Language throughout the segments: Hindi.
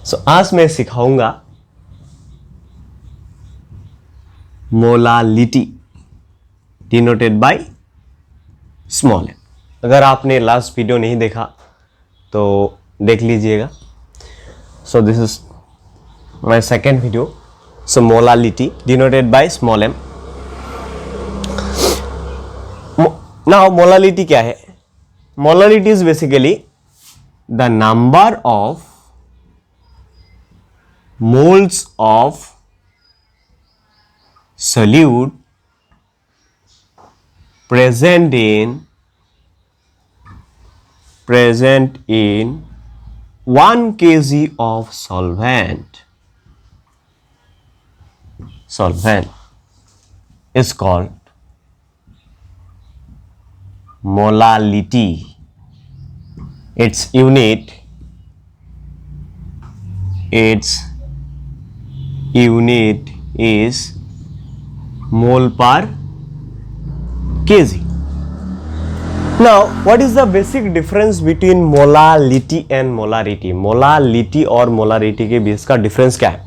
सो आज मैं सिखाऊंगा molality denoted by small M. अगर आपने लास्ट वीडियो नहीं देखा तो देख लीजिएगा। So this is my second video. So molality denoted by small M. Now molality क्या है? Molality is basically the number of moles of solute present in 1 kg of solvent is called molality. Its unit is mole per kg. Now, what is the basic difference between molality and molarity? Molality और मोलारिटी के बीच का डिफरेंस क्या है?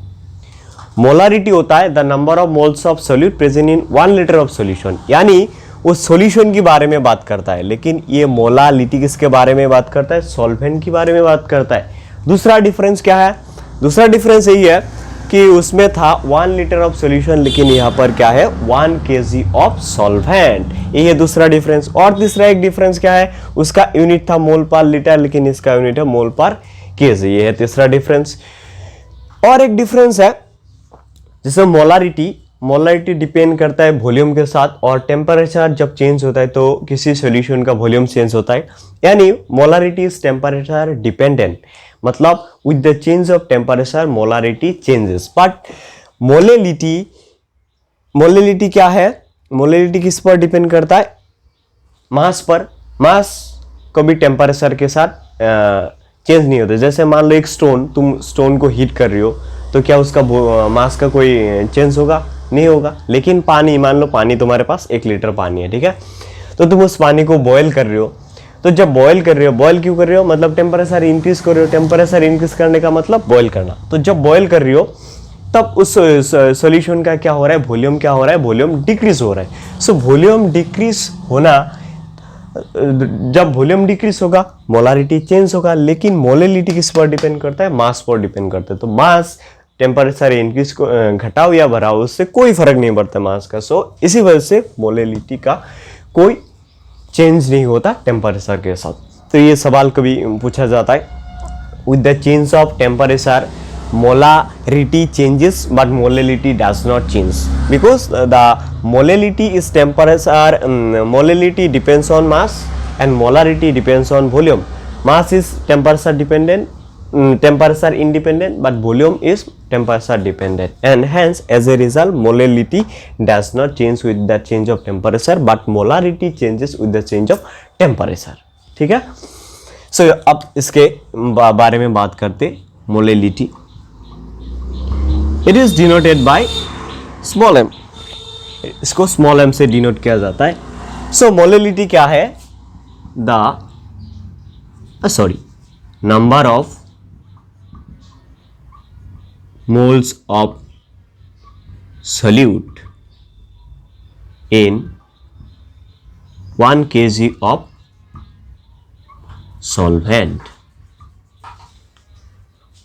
मोलारिटी होता है the number of moles of solute present in 1 litre of solution, यानी उस सॉल्यूशन के बारे में बात करता है। लेकिन ये मोलालिटी किसके बारे में बात करता है? सॉल्वेंट के बारे में बात करता है। दूसरा डिफरेंस क्या है? दूसरा डिफरेंस यही है कि उसमें था 1 लीटर ऑफ सॉल्यूशन, लेकिन यहाँ पर क्या है? 1 kg ऑफ सॉल्वेंट। ये है दूसरा डिफरेंस। और तीसरा एक डिफरेंस क्या है? उसका यूनिट था मोल पर लीटर, लेकिन इसका यूनिट है मोल पर kg। ये है तीसरा डिफरेंस। और एक डिफरेंस है जिसमें मोलारिटी डिपेंड करता है वॉल्यूम के साथ, और टेम्परेचर जब चेंज होता है तो किसी सॉल्यूशन का वॉल्यूम चेंज होता है, यानी मोलारिटी इज टेम्परेचर डिपेंडेंट। मतलब with the change of temperature molarity changes. But molality क्या है? मोलेलिटी किस पर डिपेंड करता है? मास पर। मास कभी टेम्परेचर के साथ चेंज नहीं होता। जैसे मान लो एक स्टोन, तुम स्टोन को हीट कर रही हो तो क्या उसका मास का कोई चेंज होगा? नहीं होगा। लेकिन पानी, मान लो पानी तुम्हारे पास 1 लीटर पानी है, ठीक है, तो तुम उस पानी को बॉयल कर रहे हो। तो जब बॉयल कर रहे हो, बॉयल क्यों कर रहे हो? मतलब टेम्परेचर इंक्रीज कर रहे हो। टेम्परेचर इंक्रीज करने का मतलब बॉयल करना। तो जब बॉयल कर रही हो तब उस सॉल्यूशन का क्या हो रहा है? वॉल्यूम क्या हो रहा है? वॉल्यूम डिक्रीज हो रहा है। सो वॉल्यूम डिक्रीज होना, जब वॉल्यूम डिक्रीज होगा मोलारिटी चेंज होगा। लेकिन मोलेलिटी किस पर डिपेंड करता है? मास पर डिपेंड करता है। तो मास टेम्परेचर इंक्रीज को घटाओ या बढ़ाओ, उससे कोई फर्क नहीं पड़ता मास का। सो इसी वजह से मोलेलिटी का कोई चेंज नहीं होता टेम्परेचर के साथ। तो ये सवाल कभी पूछा जाता है, with the change of temperature molarity changes but molality does not change, because the molality is temperature, molality depends on mass and molarity depends on volume. Mass is temperature dependent, temperature independent, but volume is temperature dependent, and hence as a result molality does not change with the change of temperature, but molarity changes with the change of temperature. ठीक है. So अब इसके बारे में बात करते. Molality, it is denoted by small m. इसको small m से डिनोट किया जाता है. So मोलेलिटी क्या है? Number of moles of solute in 1 kg of solvent.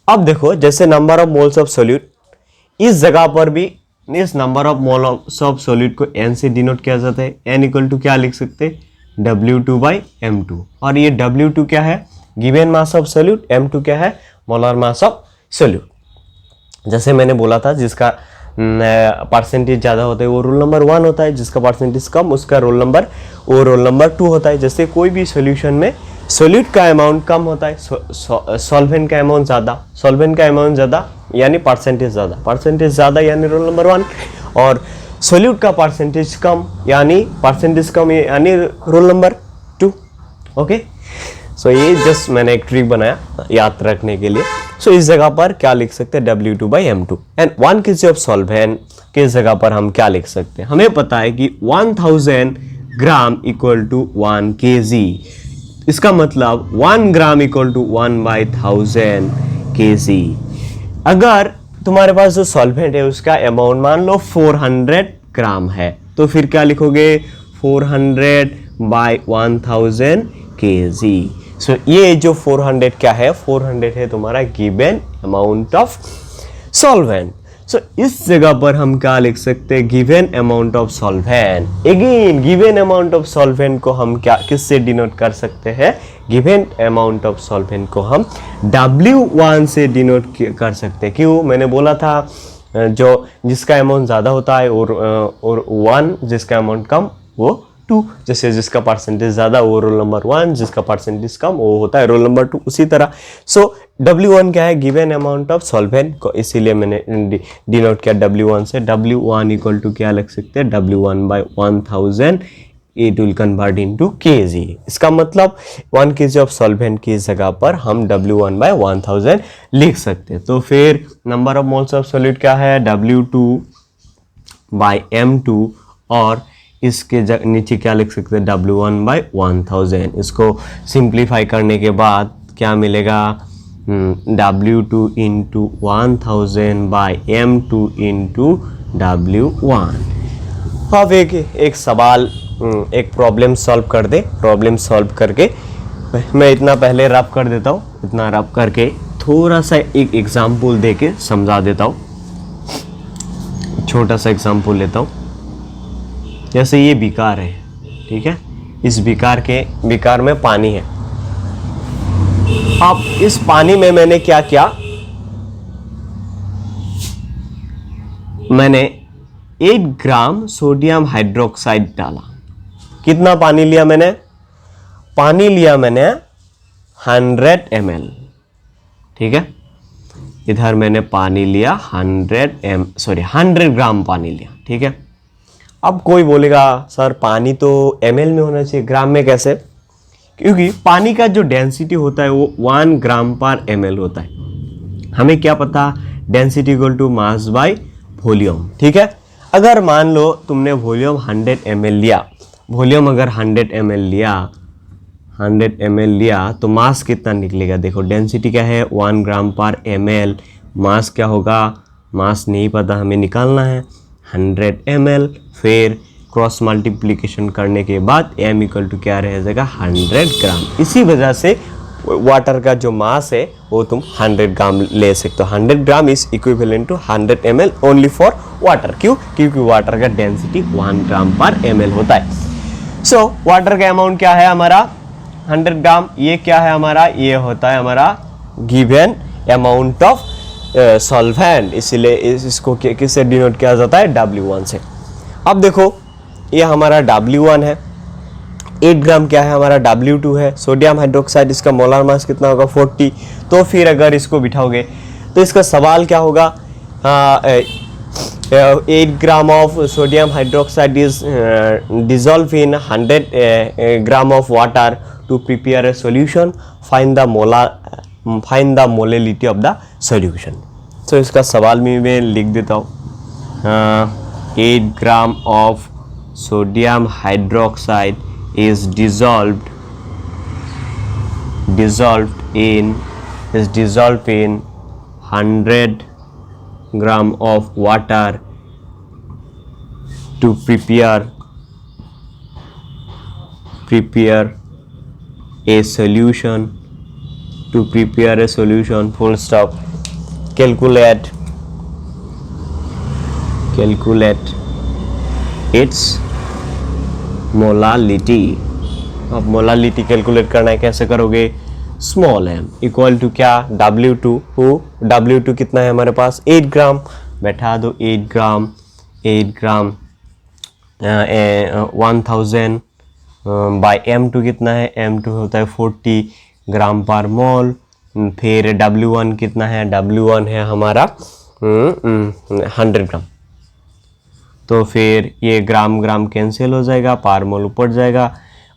अब देखो, जैसे number of moles of solute, इस जगह पर भी इस number of moles of solute को n से डिनोट किया जाता है. n इक्वल टू क्या लिख सकते हैं? W2/m2. और ये W2 क्या है? Given mass of solute. M2 क्या है? Molar mass of solute. जैसे मैंने बोला था, जिसका परसेंटेज ज़्यादा होता है वो रोल नंबर 1 होता है, जिसका परसेंटेज कम उसका रोल नंबर 2 होता है. जैसे कोई भी सोल्यूशन में सोल्यूट का अमाउंट कम होता है, सॉल्वेंट का अमाउंट ज़्यादा. सॉल्वेंट का अमाउंट ज़्यादा यानी परसेंटेज ज़्यादा यानी रोल नंबर 1, और सोल्यूट का परसेंटेज कम यानी रोल नंबर 2. ओके, सो ये जस्ट मैंने एक ट्रिक बनाया याद रखने के लिए. सो इस जगह पर क्या लिख सकते हैं? W2/m2. And 1 kg of solvent के जगह पर हम क्या लिख सकते हैं? हमें पता है कि 1000 ग्राम इक्वल टू 1 kg. इसका मतलब 1 ग्राम इक्वल टू 1/1000 kg. अगर तुम्हारे पास जो सॉल्वेंट है उसका अमाउंट मान लो 400 ग्राम है, तो फिर क्या लिखोगे 400 बाई 1000 kg। सो ये जो 400 क्या है, 400 है तुम्हारा गिवन अमाउंट ऑफ सॉल्वेंट। सो इस जगह पर हम क्या लिख सकते हैं, given amount of solvent. Again given amount of solvent को हम क्या किससे डिनोट कर सकते हैं, गिवन अमाउंट ऑफ सॉल्वेंट को हम W1 से डिनोट कर सकते हैं। क्यों, मैंने बोला था जो जिसका अमाउंट ज़्यादा होता है और 1 जिसका अमाउंट कम वो 2, जैसे जिसका परसेंटेज ज़्यादा वो रोल नंबर 1, जिसका परसेंटेज कम वो होता है रोल नंबर 2, उसी तरह। सो W1 क्या है, गिवन अमाउंट ऑफ सॉल्वेंट को, इसीलिए मैंने डिनोट किया W1 से। W1 इक्वल टू क्या लिख सकते हैं, W1 by 1000, it will convert into kg। इसका मतलब 1 kg ऑफ सॉल्वेंट की जगह पर हम W1 बाई 1000 लिख सकते हैं। तो फिर number of moles of solute क्या है, W2 बाई M2, और इसके नीचे क्या लिख सकते हैं, W1 बाई 1000। इसको सिंप्लीफाई करने के बाद क्या मिलेगा, W2 into 1000 by M2 into W1। अब एक सवाल, एक प्रॉब्लम सॉल्व कर दे। प्रॉब्लम सॉल्व करके मैं इतना पहले रब कर देता हूँ, इतना रब करके थोड़ा सा एक एग्जाम्पल दे के समझा देता हूँ। छोटा सा एग्जाम्पल लेता हूँ। जैसे ये बीकार है, ठीक है, इस बीकार में पानी है। अब इस पानी में मैंने क्या किया, मैंने 8 ग्राम सोडियम हाइड्रोक्साइड डाला। कितना पानी लिया मैंने, पानी लिया मैंने 100 ml, ठीक है। इधर मैंने पानी लिया 100 ग्राम पानी लिया, ठीक है। अब कोई बोलेगा सर पानी तो ml में होना चाहिए, ग्राम में कैसे, क्योंकि पानी का जो डेंसिटी होता है वो 1 ग्राम पर ml होता है। हमें क्या पता, density equal to mass by volume, ठीक है। अगर मान लो तुमने वॉल्यूम 100 ml लिया, वॉल्यूम अगर 100 ml लिया तो मास कितना निकलेगा, देखो डेंसिटी क्या है 1 ग्राम पर ml, मास क्या होगा, मास नहीं पता, हमें निकालना है 100 ml, फिर क्रॉस मल्टीप्लिकेशन करने के बाद m इक्वल टू क्या रह जाएगा 100 ग्राम। इसी वजह से वाटर का जो मास है वो तुम 100 ग्राम ले सकते हो। 100 gram is equivalent to 100 ml only for water. क्यों, क्योंकि वाटर का डेंसिटी 1 ग्राम पर ml होता है। सो वाटर का अमाउंट क्या है हमारा 100 ग्राम, ये क्या है हमारा, ये होता है हमारा गिवन अमाउंट ऑफ सॉल्वेंट, इसीलिए इसको किससे डिनोट किया जाता है, W1 से। अब देखो ये हमारा W1 है, 8 ग्राम क्या है हमारा W2 है, सोडियम हाइड्रोक्साइड, इसका मोलार मास कितना होगा 40। तो फिर अगर इसको बिठाओगे तो इसका सवाल क्या होगा, 8 gram of sodium hydroxide is dissolve in 100 gram of water to prepare a solution, find the molality of the solution. तो इसका सवाल में मैं लिख देता हूँ, 8 gram of sodium hydroxide is dissolved in 100 gram of water to prepare a solution, full stop. Calculate its molality. अब मोलालिटी कैलकुलेट करना है, कैसे करोगे, स्मॉल m इक्वल टू क्या W2 हो, W2 कितना है हमारे पास 8 ग्राम, बैठा दो 8 ग्राम 1000 बाई M2 कितना है, M2 होता है 40 ग्राम पर मोल। फिर W1 कितना है, W1 है हमारा 100 ग्राम। तो फिर ये ग्राम ग्राम कैंसिल हो जाएगा, पार मोल ऊपर जाएगा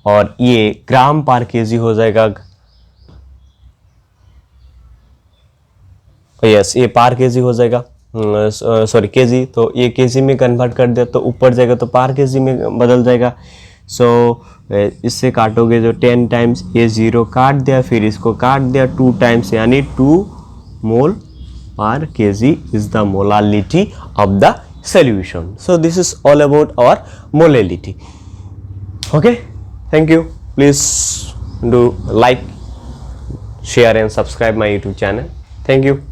और ये ग्राम पर केजी हो जाएगा। यस, ये पार केजी हो जाएगा, सॉरी केजी, तो ये केजी में कन्वर्ट कर दिया तो ऊपर जाएगा तो पार केजी में बदल जाएगा। सो इससे काटोगे जो 10 टाइम्स, ये 0 काट दिया, फिर इसको काट दिया 2 टाइम्स, यानी 2 मोल per kg is the molality of the solution. So this is all about our molality. Okay, thank you. Please do like, share and subscribe my YouTube channel. Thank you.